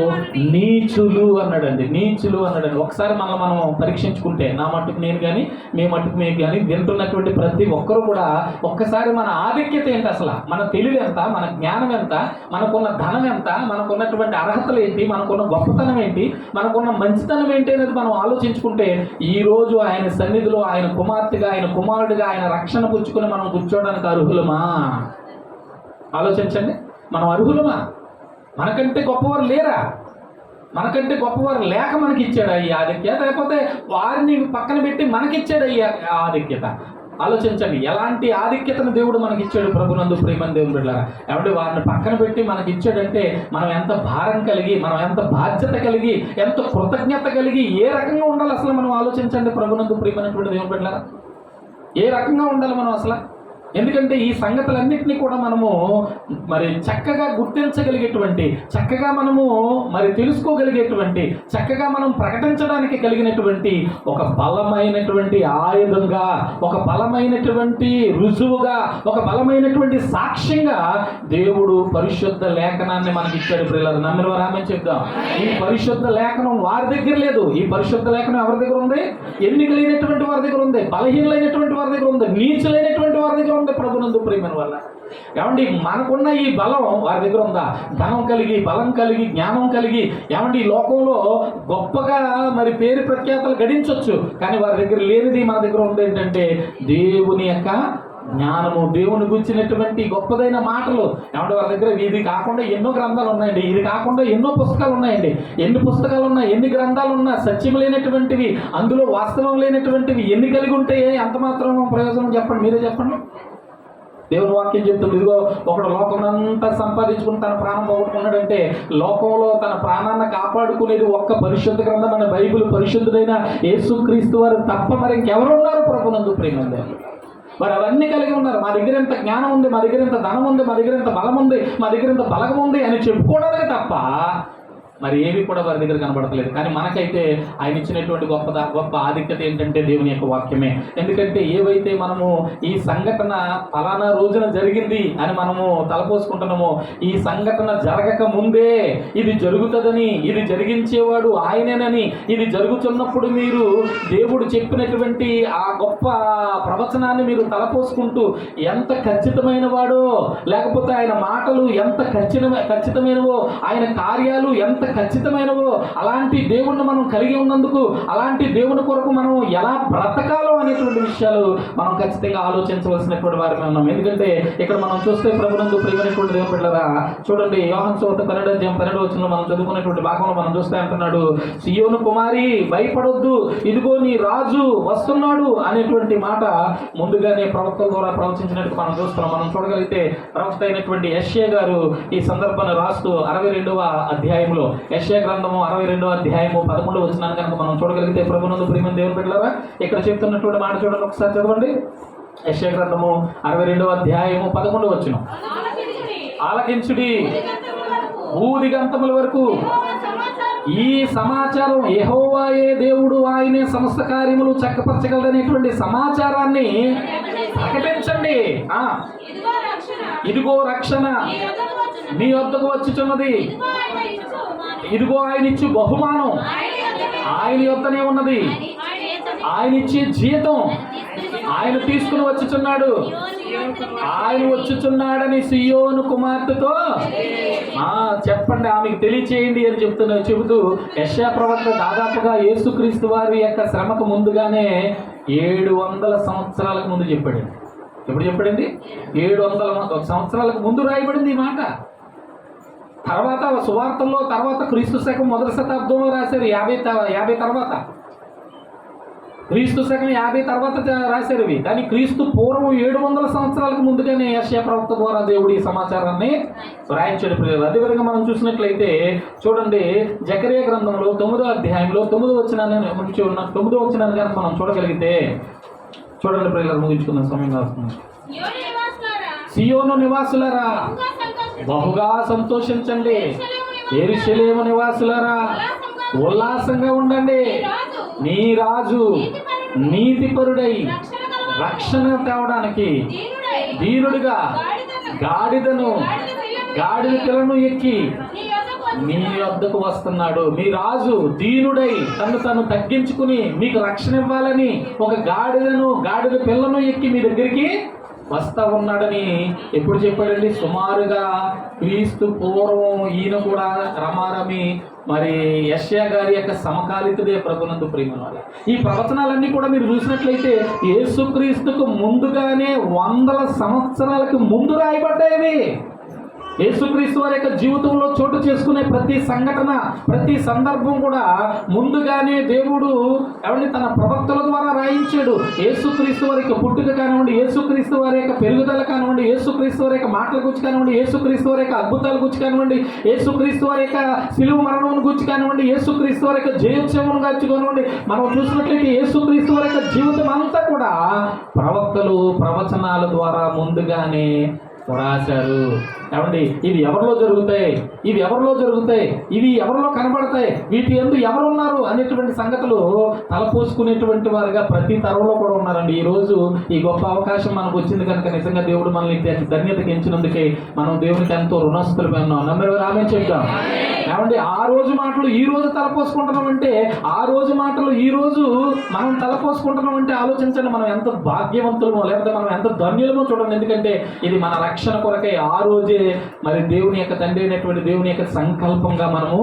నీచులు అన్నాడండి, నీచులు అన్నాడండి. ఒకసారి మనం పరీక్షించుకుంటే, నా మట్టుకు నేను కానీ మీ మట్టుకు మీకు కానీ వింటున్నటువంటి ప్రతి ఒక్కరు కూడా ఒక్కసారి మన ఆధిక్యత ఏంటి, అసలు మన తెలివి ఎంత, మన జ్ఞానం ఎంత, మనకున్న ధనం ఎంత, మనకున్నటువంటి అర్హతలు ఏంటి, మనకున్న గొప్పతనం ఏంటి, మనకున్న మంచితనం ఏంటి అనేది మనం ఆలోచించుకుంటే ఈ రోజు ఆయన సన్నిధిలో ఆయన కుమార్తెగా, ఆయన కుమారుడిగా, ఆయన రక్షణ పుచ్చుకుని మనం కూర్చోడానికి అర్హులమా? ఆలోచించండి. మనం అర్హులమా? మనకంటే గొప్పవారు లేరా? మనకంటే గొప్పవారు లేక మనకి ఇచ్చాడు ఈ ఆధిక్యత, లేకపోతే వారిని పక్కన పెట్టి మనకిచ్చాడు ఈ ఆధిక్యత? ఆలోచించండి. ఎలాంటి ఆధిక్యతను దేవుడు మనకి ఇచ్చాడు ప్రభునందు ప్రియమైన దేవుని బిడ్డలారా. ఏమంటే వారిని పక్కన పెట్టి మనకి ఇచ్చాడంటే మనం ఎంత భారం కలిగి, మనం ఎంత బాధ్యత కలిగి, ఎంత కృతజ్ఞత కలిగి, ఏ రకంగా ఉండాలి అసలు మనం ఆలోచించండి ప్రభునందు ప్రియమైనటువంటి దేవుని బిడ్డలారా. ఏ రకంగా ఉండాలి మనం అసలు? ఎందుకంటే ఈ సంగతులన్నింటినీ కూడా మనము మరి చక్కగా గుర్తించగలిగేటువంటి, చక్కగా మనము మరి తెలుసుకోగలిగేటువంటి, చక్కగా మనం ప్రకటించడానికి కలిగినటువంటి ఒక బలమైనటువంటి ఆయుధంగా, ఒక బలమైనటువంటి రుజువుగా, ఒక బలమైనటువంటి సాక్ష్యంగా దేవుడు పరిశుద్ధ లేఖనాన్ని మనకి ఇచ్చాడు. పిల్లలు నమ్మిన వారు ఆమె చెప్దాం. ఈ పరిశుద్ధ లేఖనం వారి దగ్గర లేదు. ఈ పరిశుద్ధ లేఖనం ఎవరి దగ్గర ఉంది? ఎన్నికలైనటువంటి వారి దగ్గర ఉంది, బలహీనలైనటువంటి వారి దగ్గర ఉంది, నీచులైనటువంటి వారి దగ్గర ఉంది. ప్రభునందు ప్రియమైన వల్ల ఏమండి, మనకున్న ఈ బలం వారి దగ్గర ఉందా? ధనం కలిగి, బలం కలిగి, జ్ఞానం కలిగి, ఏమండి ఈ లోకంలో గొప్పగా మరి పేరు ప్రఖ్యాతలు గడించవచ్చు, కానీ వారి దగ్గర లేనిది మన దగ్గర ఉంది ఏంటంటే దేవుని యొక్క జ్ఞానము, దేవుని గురించినటువంటి గొప్పదైన మాటలు. ఏమంటే వారి దగ్గర ఇది కాకుండా ఎన్నో గ్రంథాలు ఉన్నాయండి, ఇది కాకుండా ఎన్నో పుస్తకాలు ఉన్నాయండి. ఎన్ని పుస్తకాలు ఉన్నా, ఎన్ని గ్రంథాలు ఉన్నా, సత్యం లేనటువంటివి, అందులో వాస్తవం లేనటువంటివి ఎన్ని కలిగి ఉంటే అంత మాత్రం ప్రయోజనం? చెప్పండి, మీరే చెప్పండి. దేవుని వాక్యం చెప్తుంది, ఇదిగో ఒకడు లోకమంతా సంపాదించుకుని తన ప్రాణం పోగొట్టుకున్నాడంటే లోకంలో తన ప్రాణాన్ని కాపాడుకునేది ఒక్క పరిశుద్ధ గ్రంథం అనే బైబిల్, పరిశుద్ధుడైన యేసుక్రీస్తు వారు తప్ప మరి ఇంకెవరు ఉన్నారు ప్రభునందు ప్రియమైన? మరి అవన్నీ కలిగి ఉన్నారు. మా దగ్గర ఎంత జ్ఞానం ఉంది, మా దగ్గర ఎంత ధనం ఉంది, మా దగ్గర ఎంత బలం ఉంది, మా దగ్గర ఎంత బలగం ఉంది అని చెప్పుకోవడానికి తప్ప మరి ఏవి కూడా వారి దగ్గర కనబడతలేదు. కానీ మనకైతే ఆయన ఇచ్చినటువంటి గొప్ప ఆధిక్యత ఏంటంటే దేవుని యొక్క వాక్యమే. ఎందుకంటే ఏవైతే మనము ఈ సంఘటన ఫలానా రోజున జరిగింది అని మనము తలపోసుకుంటున్నామో, ఈ సంఘటన జరగక ముందే ఇది జరుగుతుందని, ఇది జరిగించేవాడు ఆయనేనని, ఇది జరుగుతున్నప్పుడు మీరు దేవుడు చెప్పినటువంటి ఆ గొప్ప ప్రవచనాన్ని మీరు తలపోసుకుంటూ ఎంత ఖచ్చితమైన వాడో, లేకపోతే ఆయన మాటలు ఎంత ఖచ్చితమైనవో, ఆయన కార్యాలు ఎంత ఖచ్చితమైనవో, అలాంటి దేవుణ్ణి మనం కలిగి ఉన్నందుకు, అలాంటి దేవుని కొరకు మనం ఎలా బ్రతకాలో అనేటువంటి విషయాలు మనం ఖచ్చితంగా ఆలోచించవలసినటువంటి వారిని ఉన్నాం. ఎందుకంటే ఇక్కడ మనం చూస్తే ప్రభునందు ప్రియమైనటువంటి దేవుని బిడ్డలారా, చూడండి యోహాను సువార్త 12:12 మనం చదువుకునేటువంటి భాగంలో మనం చూస్తే అంటున్నాడు, సియోను కుమారి భయపడొద్దు, ఇదిగో నీ రాజు వస్తున్నాడు అనేటువంటి మాట ముందుగానే ప్రవక్తల ద్వారా ప్రవచించినట్టు మనం చూస్తున్నాం. మనం చూడగలిగితే ప్రవక్త అయినటువంటి యెషయా గారు ఈ సందర్భాన్ని రాస్తూ 62వ అధ్యాయంలో, యెషయా గ్రంథము 62వ అధ్యాయము 11వ వచనాన్ని కనుక మనం చూడగలిగితే ప్రభునందు ప్రియమైన దేవుని బిడ్డలారా, ఇక్కడ చెప్తున్నటువంటి మాట చూడండి ఒకసారి చదవండి. యెషయా గ్రంథము 62వ అధ్యాయము 11వ వచనం, ఆలకించుడి భూదిగంతముల వరకు ఈ సమాచారం, యెహోవాయే దేవుడు, ఆయనే సమస్త కార్యములు చక్కపరచగలదనేటువంటి సమాచారాన్ని ప్రకటించండి. ఇదిగో రక్షణ నీ వద్దకు వచ్చుచున్నది, ఇదిగో ఆయన ఇచ్చు బహుమానం ఆయన యొద్దనే ఉన్నది, ఆయన ఇచ్చే జీతం ఆయన తీసుకుని వచ్చుచున్నాడు, ఆయన వచ్చుచున్నాడని సియోను కుమార్తెతో చెప్పండి, ఆమెకు తెలియచేయండి అని చెబుతూ యెషయా ప్రవక్త దాదాపుగా యేసుక్రీస్తు వారి యొక్క శ్రమకు ముందుగానే 700 సంవత్సరాలకు ముందు చెప్పాడు. ఎప్పుడు చెప్పాడండి? 700 సంవత్సరాలకు ముందు రాయబడింది ఈ మాట. తర్వాత సువార్తల్లో తర్వాత క్రీస్తు శకం 1వ శతాబ్దంలో రాశారు. 50 తర్వాత, క్రీస్తు శకం 50 తర్వాత రాశారు ఇవి. కానీ క్రీస్తు పూర్వం 700 సంవత్సరాలకు ముందుగానే యెషయా ప్రవక్త ద్వారా దేవుడు ఈ సమాచారాన్ని రాయించాడు. అదేవిధంగా మనం చూసినట్లయితే చూడండి, జకరియా గ్రంథంలో 9వ అధ్యాయంలో 9వ వచనాన్ని కనుక మనం చూడగలిగితే, చూడండి ప్రియులారా, ముగించుకున్న సమయం కాస్తుంది. సియోను నివాసులారా బహుగా సంతోషించండి, యెరూషలేము నివాసులారా ఉల్లాసంగా ఉండండి, నీ రాజు నీతిపరుడై రక్షణ తేవడానికి దీనుడిగా గాడిద పిల్లను ఎక్కి మీ వద్దకు వస్తున్నాడు. మీ రాజు దీనుడై తను తగ్గించుకుని మీకు రక్షణ ఇవ్వాలని ఒక గాడిద పిల్లను ఎక్కి మీ దగ్గరికి వస్తా ఉన్నాడని ఎప్పుడు చెప్పాడండి? సుమారుగా క్రీస్తు పూర్వం ఈయన కూడా రమారమి మరి యెషయా గారి యొక్క సమకాలికుడే ప్రభునందు ప్రియమైన వారు. ఈ ప్రవచనాలన్నీ కూడా మీరు చూసినట్లయితే యేసుక్రీస్తుకు ముందుగానే 100 సంవత్సరాలకు ముందు రాయబడ్డాయి. యేసుక్రీస్తు వారి యొక్క జీవితంలో చోటు చేసుకునే ప్రతి సంఘటన, ప్రతి సందర్భం కూడా ముందుగానే దేవుడు తన ప్రవక్తల ద్వారా రాయించాడు. యేసుక్రీస్తు వారి యొక్క పుట్టుక కానివ్వండి, యేసుక్రీస్తు వారి యొక్క పెరుగుదల కానివ్వండి, యేసుక్రీస్తు వారి యొక్క మాటల గురించి కానివ్వండి, యేసుక్రీస్తు వారి యొక్క అద్భుతాల గురించి కానివ్వండి, యేసుక్రీస్తు వారి యొక్క శిలువ మరణం గురించి కానివ్వండి, యేసుక్రీస్తు వారి యొక్క జయోత్సవం గురించి కానివ్వండి, మనం చూసినట్లయితే యేసుక్రీస్తు వారి యొక్క జీవితం అంతా కూడా ప్రవక్తలు ప్రవచనాల ద్వారా ముందుగానే రాశారు. ఇవి ఎవరిలో జరుగుతాయి, ఇవి ఎవరిలో కనబడతాయి, వీటి యందు ఎవరున్నారు అనేటువంటి సంగతులు తలపోసుకునేటువంటి వారుగా ప్రతి తరంలో కూడా ఉన్నారండి. ఈరోజు ఈ గొప్ప అవకాశం మనకు వచ్చింది కనుక నిజంగా దేవుడు మనల్ని ధన్యతకి ఎంచినందుకే మనం దేవునికి ఎంతో రుణస్తులమై ఉన్నాం. నమ్మరు ఆమె చెప్తాం. ఆ రోజు మాటలు ఈ రోజు తలపోసుకుంటున్నాం అంటే, ఆ రోజు మాటలు ఈ రోజు మనం తలపోసుకుంటున్నాం అంటే ఆలోచించండి, మనం ఎంత భాగ్యవంతులమో లేకపోతే మనం ఎంత ధన్యులమో చూడండి. ఎందుకంటే ఇది మన రక్షణ కొరకై ఆ రోజే మరి దేవుని యొక్క తండ్రి అయినటువంటి దేవుని యొక్క సంకల్పంగా మనము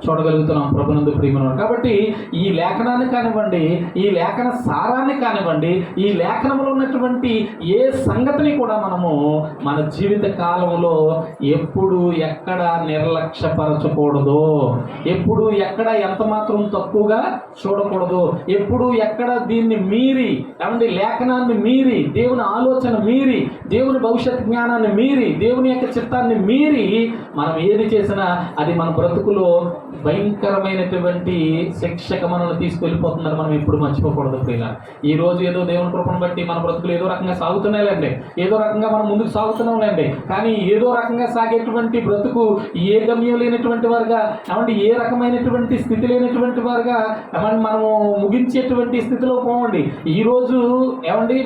చూడగలుగుతున్నాం ప్రభునందు ప్రియమైన. కాబట్టి ఈ లేఖనాన్ని కానివ్వండి, ఈ లేఖన సారాన్ని కానివ్వండి, ఈ లేఖనంలో ఉన్నటువంటి ఏ సంగతిని కూడా మనము మన జీవిత కాలంలో ఎప్పుడు ఎక్కడ నిర్లక్ష్యపరచకూడదు, ఎప్పుడు ఎక్కడ ఎంత మాత్రం తక్కువగా చూడకూడదు, ఎప్పుడు ఎక్కడ దీన్ని మీరి లేఖనాన్ని మీరి, దేవుని ఆలోచన మీరి, దేవుని భవిష్యత్ జ్ఞానాన్ని మీరి, దేవుని యొక్క చిత్తాన్ని మీరి మనం ఏది చేసినా అది మన బ్రతుకులో భయంకరమైనటువంటి శిక్షకు మనల్ని తీసుకెళ్ళిపోతున్నారు. మనం ఎప్పుడు మర్చిపోకూడదు ప్రియులారా. ఈ రోజు ఏదో దేవుని కృపను బట్టి మన బ్రతుకులు ఏదో రకంగా సాగుతున్నాయిలేండి, ఏదో రకంగా మనం ముందుకు సాగుతున్నాంలేండి. కానీ ఏదో రకంగా సాగేటువంటి బ్రతుకు ఏ గమ్యం లేనటువంటి వారుగా ఏ రకమైనటువంటి స్థితి లేనటువంటి వారుగా మనము ముగించేటువంటి స్థితిలో పోవండి. ఈ రోజు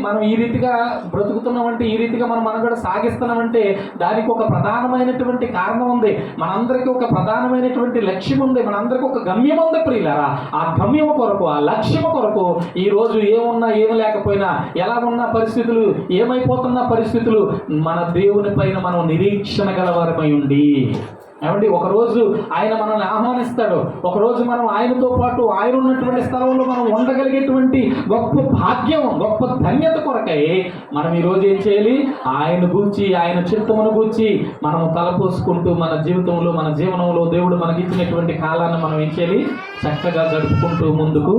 మనం ఈ రీతిగా బ్రతుకుతున్నామంటే, ఈ రీతిగా మనం మనుగడ సాగిస్తున్నామంటే దానికి ఒక ప్రధానమైనటువంటి కారణం ఉంది. మనందరికీ ఒక ప్రధానమైనటువంటి లక్ష్యం ఉంది, మనందరికీ ఒక గమ్యం ఉంది ప్రియులారా. ఆ గమ్యం కొరకు, ఆ లక్ష్యం కొరకు ఈ రోజు ఏమున్నా ఏమి లేకపోయినా, ఎలా ఉన్న పరిస్థితులు, ఏమైపోతున్న పరిస్థితులు, మన దేవుని పైన మనం నిరీక్షణ గలవారమై ఉండి ఒకరోజు ఆయన మనల్ని ఆహ్వానిస్తాడు. ఒకరోజు మనం ఆయనతో పాటు ఆయన ఉన్నటువంటి స్థలంలో మనం ఉండగలిగేటువంటి గొప్ప భాగ్యం, గొప్ప ధన్యత కొరకై మనం ఈరోజు ఏం చేయాలి? ఆయన గూర్చి, ఆయన చిత్తమును గూర్చి మనము తలపోసుకుంటూ మన జీవితంలో, మన జీవనంలో దేవుడు మనకి ఇచ్చినటువంటి కాలాన్ని మనం ఏం చేయాలి? చక్కగా గడుపుకుంటూ ముందుకు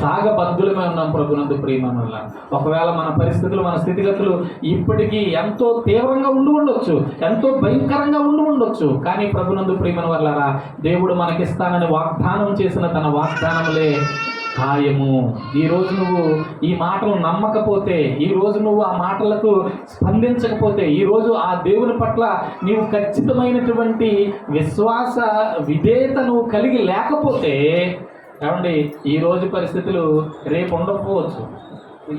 సాగబద్ధులమే ఉన్నాం ప్రభునందు ప్రియమైన. ఒకవేళ మన పరిస్థితులు, మన స్థితిగతులు ఇప్పటికీ ఎంతో తీవ్రంగా ఉండవచ్చు, ఎంతో భయంకరంగా ఉండవచ్చు, కానీ ప్రభునందు ప్రియమైన వాళ్ళారా, దేవుడు మనకిస్తానని వాగ్దానం చేసిన తన వాగ్దానములే ఖాయము. ఈరోజు నువ్వు ఈ మాటలు నమ్మకపోతే, ఈరోజు నువ్వు ఆ మాటలకు స్పందించకపోతే, ఈరోజు ఆ దేవుని పట్ల నీవు ఖచ్చితమైనటువంటి విశ్వాస విధేయత నువ్వు కలిగి లేకపోతే ఈరోజు పరిస్థితులు రేపు ఉండకపోవచ్చు,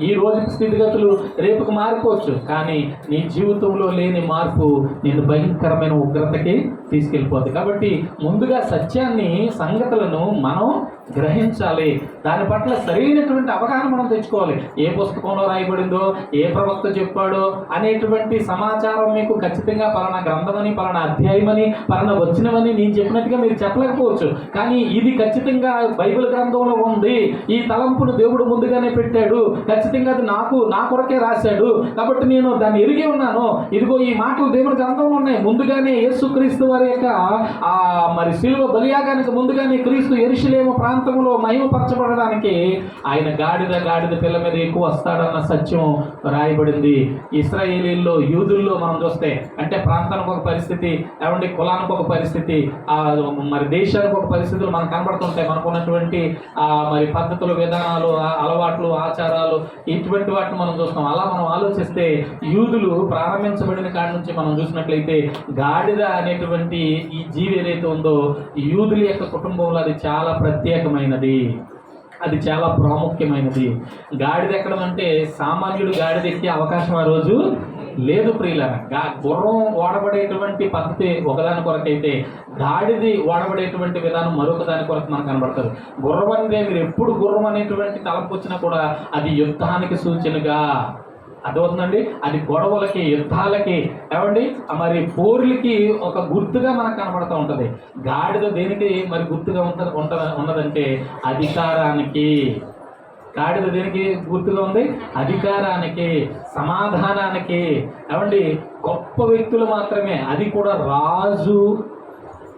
ఈ రోజు స్థితిగతులు రేపుకు మారిపోవచ్చు, కానీ నీ జీవితంలో లేని మార్పు నేను భయంకరమైన ఉగ్రతకి తీసుకెళ్ళిపోతుంది. కాబట్టి ముందుగా సత్యాన్ని, సంగతులను మనం గ్రహించాలి, దాని పట్ల సరైనటువంటి అవగాహన మనం తెచ్చుకోవాలి. ఏ పుస్తకంలో రాయబడిందో, ఏ ప్రవక్త చెప్పాడో అనేటువంటి సమాచారం మీకు ఖచ్చితంగా పలానా గ్రంథమని, పలానా అధ్యాయమని, పలానా వచ్చినవని నేను చెప్పినట్టుగా మీరు చెప్పలేకపోవచ్చు, కానీ ఇది ఖచ్చితంగా బైబిల్ గ్రంథంలో ఉంది, ఈ తలంపును దేవుడు ముందుగానే పెట్టాడు, ఖచ్చితంగా అది నా కొరకే రాశాడు, కాబట్టి నేను దాన్ని ఎరిగి ఉన్నాను, ఇదిగో ఈ మాటలు దేవుని గ్రంథంలో ఉన్నాయి. ముందుగానే యేసుక్రీస్తు వారి యొక్క మరి శిలువ బలియాగానికి ముందుగానే క్రీస్తు యెరూషలేము ప్రాంతంలో మహిమపరచబడడానికి ఆయన గాడిద పిల్ల మీద ఎక్కువ వస్తాడన్న సత్యం రాయబడింది. ఇశ్రాయేలీల్లో, యూదుల్లో మనం చూస్తే అంటే ప్రాంతానికి ఒక పరిస్థితి, కులానికి ఒక పరిస్థితి, మరి దేశానికి ఒక పరిస్థితులు మనకు కనబడుతుంటాయి. మనకు ఉన్నటువంటి మరి పద్ధతులు, విధానాలు, అలవాట్లు, ఆచారాలు, ఇటువంటి వాటిని మనం చూస్తాం. అలా మనం ఆలోచిస్తే యూదులు ప్రారంభించబడిన కాడి నుంచి మనం చూసినట్లయితే గాడిద అనేటువంటి ఈ జీవి ఏదైతే ఉందో యూదుల యొక్క కుటుంబంలో అది చాలా ప్రత్యేకమైనది. అది చాలా ప్రాముఖ్యమైనది. గాడిద ఎక్కడం అంటే సామాన్యుడు గాడిద ఎక్కే అవకాశం ఆ రోజు లేదు ప్రియులారా. గుర్రం వాడబడేటువంటి పద్ధతి ఒకదాని కొరకైతే గాడిది వాడబడేటువంటి విధానం మరొక దాని కొరకు మనకు కనబడతారు. గుర్రం అంటే మీరు ఎప్పుడు గుర్రం అనేటువంటి తలపు వచ్చినా కూడా అది యుద్ధానికి సూచనగా అదవుతుందండి. అది గొడవలకి, యుద్ధాలకి, ఏమండి మరి పోర్లకి ఒక గుర్తుగా మనకు కనబడుతూ ఉంటుంది. గాడిద దేనికి మరి గుర్తుగా ఉన్నదంటే అధికారానికి. గాడిద దేనికి గుర్తుగా ఉంది? అధికారానికి, సమాధానానికి. ఏమండి గొప్ప వ్యక్తులు మాత్రమే, అది కూడా రాజు,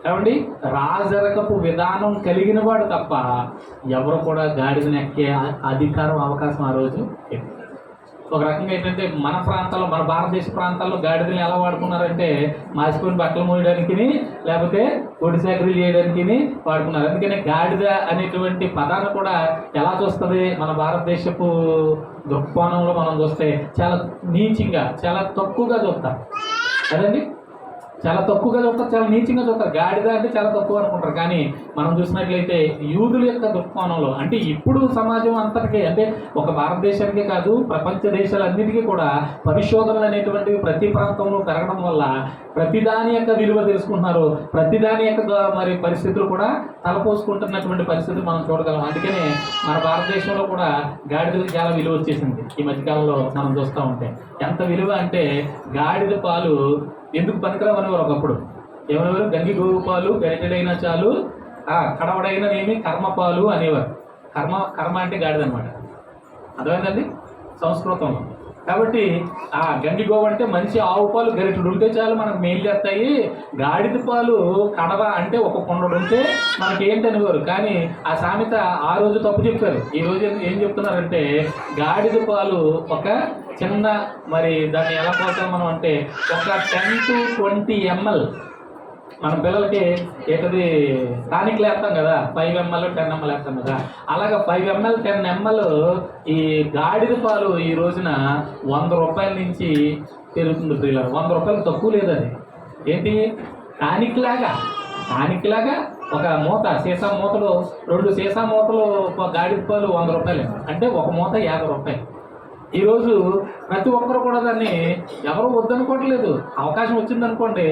ఏమండి రాజరకపు విధానం కలిగిన వాడు తప్ప ఎవరు కూడా గాడిదని ఎక్కే అధికారం, అవకాశం ఆ రోజు. ఒక రకంగా ఏంటంటే మన ప్రాంతాల్లో, మన భారతదేశ ప్రాంతాల్లో గాడిదలు ఎలా వాడుకున్నారంటే మాసిపోయిన బట్టలు మోయడానికి, లేకపోతే ఒడి సేకరీలు చేయడానికి వాడుకున్నారు. అందుకని గాడిద అనేటువంటి పదాన్ని కూడా ఎలా చూస్తుంది మన భారతదేశపు దృక్కోణంలో మనం చూస్తే చాలా నీచంగా, చాలా తక్కువగా చూస్తాం కదండి. చాలా తక్కువగా చూస్తారు, చాలా నీచంగా చూస్తారు. గాడిద అంటే చాలా తక్కువ అనుకుంటారు. కానీ మనం చూసినట్లయితే యూదుల యొక్క దృక్కోణంలో, అంటే ఇప్పుడు సమాజం అంతటికీ, అంటే ఒక భారతదేశానికే కాదు ప్రపంచ దేశాలన్నిటికీ కూడా పరిశోధనలు అనేటువంటివి ప్రతి ప్రాంతంలో పెరగడం వల్ల ప్రతిదాని యొక్క విలువ తెలుసుకుంటున్నారు. ప్రతిదాని యొక్క మరి పరిస్థితులు కూడా తలపోసుకుంటున్నటువంటి పరిస్థితులు మనం చూడగలం. అందుకనే మన భారతదేశంలో కూడా గాడిదలకు చాలా విలువ వచ్చేసింది ఈ మధ్యకాలంలో మనం చూస్తూ ఉంటే. ఎంత విలువ అంటే గాడిద పాలు ఎందుకు పనికిరావనేవారు ఒకప్పుడు. ఏమనేవారు? గంగి గోవు పాలు గరిటెడైనా చాలు, కడవడైననేమి కర్మపాలు అనేవారు. కర్మ అంటే గాడిద అనమాట. అర్థమైందండి సంస్కృతంలో. కాబట్టి ఆ గంగి గోవు అంటే మంచి ఆవు పాలు గరిటెడు ఉంటే చాలు మనకు మేలు చేస్తాయి. గాడిద పాలు కడవ అంటే ఒక కొండడు ఉంటే మనకి ఏంటనేవారు. కానీ ఆ సామెత ఆ రోజు తప్పు చెప్పారు. ఈ రోజు ఏం చెప్తున్నారంటే గాడిద పాలు ఒక చిన్న, మరి దాన్ని ఎలా పోతాం మనం అంటే ఒక 10 to 20 ml మన పిల్లలకి ఏంటది టానిక్లు వేస్తాం కదా, 5 ml 10 ml వేస్తాం కదా, అలాగా 5 ml 10 ml ఈ గాడిద పాలు ఈ రోజున 100 రూపాయల నుంచి పెరుగుతుంది ప్రియులారా. 100 రూపాయలు తక్కువ లేదు. అది ఏంటి టానిక్ లాగా ఒక మూత, సీసా మూతలు, 2 సీసా మూతలు గాడిద పాలు 100 రూపాయలు, అంటే ఒక మూత 50 రూపాయలు. ఈరోజు ప్రతి ఒక్కరు కూడా దాన్ని ఎవరు వద్దనుకోవట్లేదు. అవకాశం వచ్చిందనుకోండి,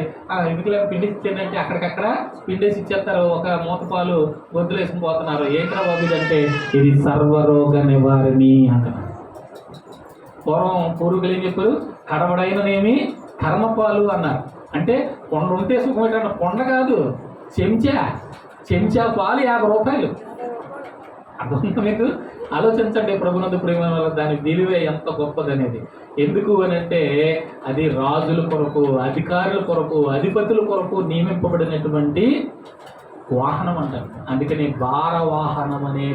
ఇంటికి పిండేసి ఇచ్చేయండి, అక్కడికక్కడ పిండేసి ఇచ్చేస్తారు. ఒక మూత పాలు వద్దులేసుకుని పోతున్నారు. ఏంట్రా బాబు ఇదంటే ఇది సర్వరోగ నివారణి అంటున్నారు. పూర్వీకులు ఏం చెప్పారు? కడవడైననేమి కర్మపాలు అన్నారు. అంటే కొండ ఉంటే సుఖమేట, కొండ కాదు, చెంచా పాలు 50 రూపాయలు. అర్థం మీకు? ఆలోచించండి ప్రభునందు ప్రేమ దాని విలువ ఎంత గొప్పదనేది. ఎందుకు అని అంటే అది రాజుల కొరకు, అధికారుల కొరకు, అధిపతుల కొరకు నియమింపబడినటువంటి వాహనం అంటారు. అందుకని భారవాహనం అనే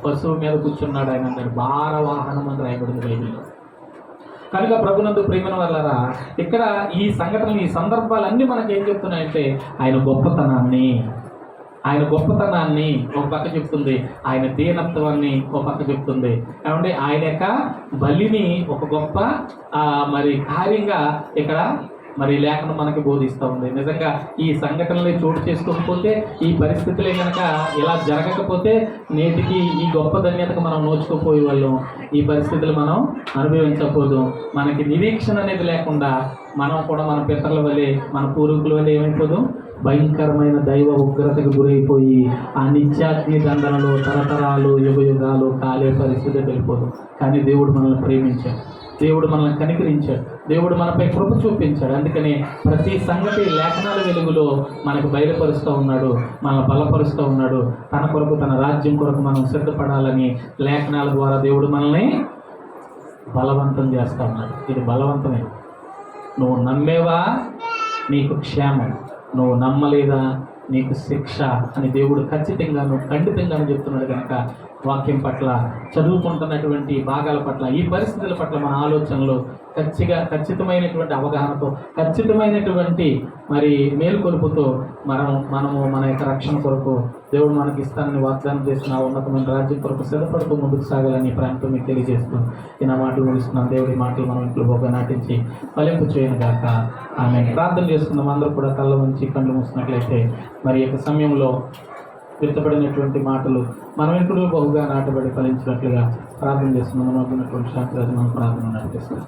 పశువు మీద కూర్చున్నాడు ఆయన అంటారు. భారవాహనం అని రాయబడింది బైబిల్లో. కనుక ప్రభునందు ప్రేమ వల్లరా ఇక్కడ ఈ సంఘటనలు, ఈ సందర్భాలన్నీ మనకి ఏం చెప్తున్నాయంటే ఆయన గొప్పతనాన్ని ఒక పక్క చెప్తుంది, ఆయన దీనత్వాన్ని ఒక పక్క చెప్తుంది. ఏమంటే ఆయన యొక్క బలిని ఒక గొప్ప మరి కార్యంగా ఇక్కడ మరి లేఖనం మనకి బోధిస్తూ ఉంది. నిజంగా ఈ సంఘటనలు చోటు చేసుకోకపోతే, ఈ పరిస్థితులే కనుక ఇలా జరగకపోతే నేటికి ఈ గొప్ప ధన్యతకు మనం నోచుకోపోయే వాళ్ళం. ఈ పరిస్థితులు మనం అనుభవించకపోదు. మనకి నిరీక్షణ అనేది లేకుండా మనం కూడా మన పితరుల వల్లే, మన పూర్వీకుల వల్లే ఏమైపోదు? భయంకరమైన దైవ ఉగ్రతకు గురైపోయి ఆ నిత్యాగ్ని దండనలో తరతరాలు యుగాలు కాలే పరిస్థితి వెళ్ళిపోదు. కానీ దేవుడు మనల్ని ప్రేమించాడు, దేవుడు మనల్ని కనికరించాడు, దేవుడు మనపై కృప చూపించాడు. అందుకని ప్రతి సంగతి లేఖనాల వెలుగులో మనకు బయలుపరుస్తూ ఉన్నాడు, మనల్ని బలపరుస్తూ ఉన్నాడు. తన కొరకు, తన రాజ్యం కొరకు మనం సిద్ధపడాలని లేఖనాల ద్వారా దేవుడు మనల్ని బలవంతం చేస్తూ ఉన్నాడు. ఇది బలవంతమే. నువ్వు నమ్మేవా నీకు క్షేమం, నువ్వు నమ్మలేదా నీకు శిక్ష అని దేవుడు ఖచ్చితంగాను, ఖండితంగాను చెప్తున్నాడు. కనుక వాక్యం పట్ల, చదువుకుంటున్నటువంటి భాగాల పట్ల, ఈ పరిస్థితుల పట్ల మన ఆలోచనలు ఖచ్చితమైనటువంటి అవగాహనతో, ఖచ్చితమైనటువంటి మరి మేలుకొలుపుతో మనము మన యొక్క రక్షణ కొరకు దేవుడు మనకి ఇస్తానని వాగ్దానం చేసిన ఉన్నతమైన రాజ్యం కొరకు సిద్ధపడుతూ ముందుకు సాగాలని ప్రాంతం మీకు తెలియజేస్తూ ఈ నా మాటలు ముగిస్తున్నాను. దేవుడి మాటలు మనం ఇంట్లో బాగా నాటించి ఫలింపు చేయను గాక. ఆమె ప్రార్థన చేసుకున్నాం. అందరూ కూడా కళ్ళ ఉంచి కళ్ళు మూసినట్లయితే మరి యొక్క సమయంలో విత్తబడినటువంటి మాటలు మన వెనుకలో బహుగా నాటబడి ఫలించినట్లుగా ప్రార్థన చేస్తున్నాం. మనం ఉన్నటువంటి శాంతి మనం ప్రార్థన నడిపిస్తాం.